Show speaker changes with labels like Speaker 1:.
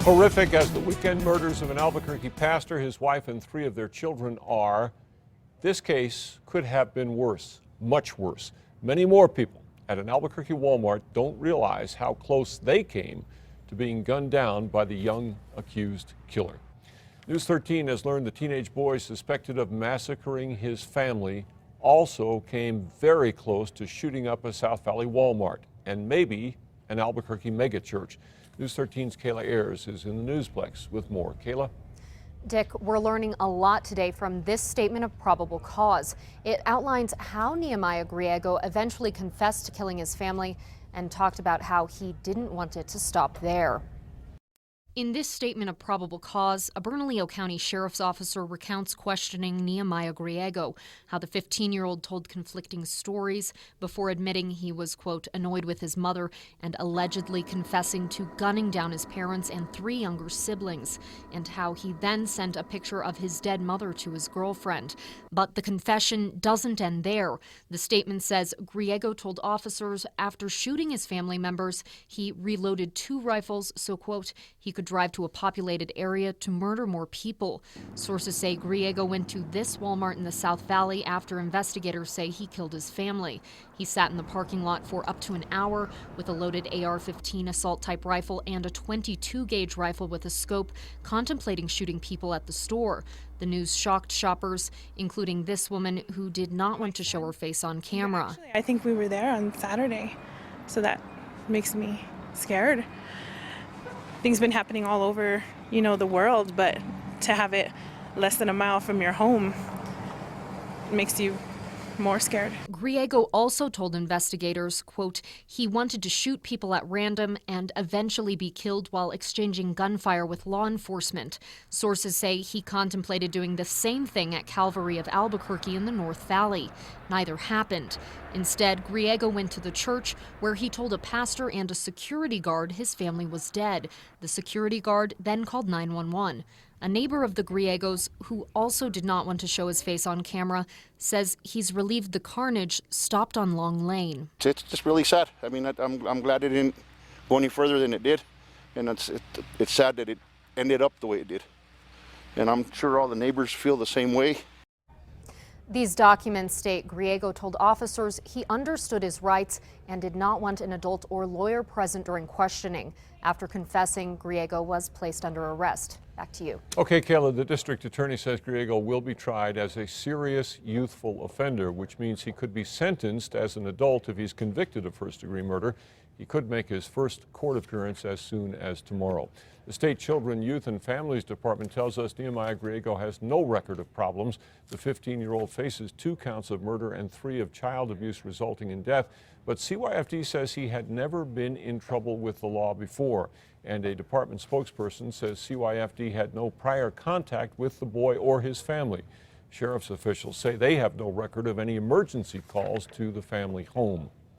Speaker 1: Horrific as the weekend murders of an Albuquerque pastor, his wife, and 3 of their children are, this case could have been worse, much worse. Many more people at an Albuquerque Walmart don't realize how close they came to being gunned down by the young accused killer. News 13 has learned the teenage boy suspected of massacring his family also came very close to shooting up a South Valley Walmart and maybe an Albuquerque megachurch. News 13's Kayla Ayers is in the Newsplex with more. Kayla?
Speaker 2: Dick, we're learning a lot today from this statement of probable cause. It outlines how Nehemiah Griego eventually confessed to killing his family and talked about how he didn't want it to stop there. In this statement of probable cause, a Bernalillo County Sheriff's officer recounts questioning Nehemiah Griego, how the 15-year-old told conflicting stories before admitting he was, quote, annoyed with his mother and allegedly confessing to gunning down his parents and 3 younger siblings, and how he then sent a picture of his dead mother to his girlfriend. But the confession doesn't end there. The statement says Griego told officers after shooting his family members, he reloaded 2 rifles so, quote, he could drive to a populated area to murder more people. Sources say Griego went to this Walmart in the South Valley after investigators say he killed his family. He sat in the parking lot for up to an hour with a loaded AR-15 assault-type rifle and a 22-gauge rifle with a scope, contemplating shooting people at the store. The news shocked shoppers, including this woman who did not want to show her face on camera.
Speaker 3: Actually, I think we were there on Saturday, so that makes me scared. Things been happening all over, the world, but to have it less than a mile from your home makes you more scared.
Speaker 2: Griego also told investigators, quote, he wanted to shoot people at random and eventually be killed while exchanging gunfire with law enforcement. Sources say he contemplated doing the same thing at Calvary of Albuquerque in the North Valley. Neither happened. Instead, Griego went to the church where he told a pastor and a security guard his family was dead. The security guard then called 911. A neighbor of the Griegos, who also did not want to show his face on camera, says he's relieved the carnage stopped on Long Lane.
Speaker 4: It's just really sad. I mean, I'm glad it didn't go any further than it did, and it's sad that it ended up the way it did. And I'm sure all the neighbors feel the same way.
Speaker 2: These documents state Griego told officers he understood his rights and did not want an adult or lawyer present during questioning. After confessing, Griego was placed under arrest. Back to you.
Speaker 1: Okay, Kayla, the district attorney says Griego will be tried as a serious youthful offender, which means he could be sentenced as an adult if he's convicted of first-degree murder. He could make his first court appearance as soon as tomorrow. The State Children, Youth and Families Department tells us Nehemiah Griego has no record of problems. The 15-year-old faces 2 counts of murder and 3 of child abuse resulting in death. But CYFD says he had never been in trouble with the law before. And a department spokesperson says CYFD had no prior contact with the boy or his family. Sheriff's officials say they have no record of any emergency calls to the family home.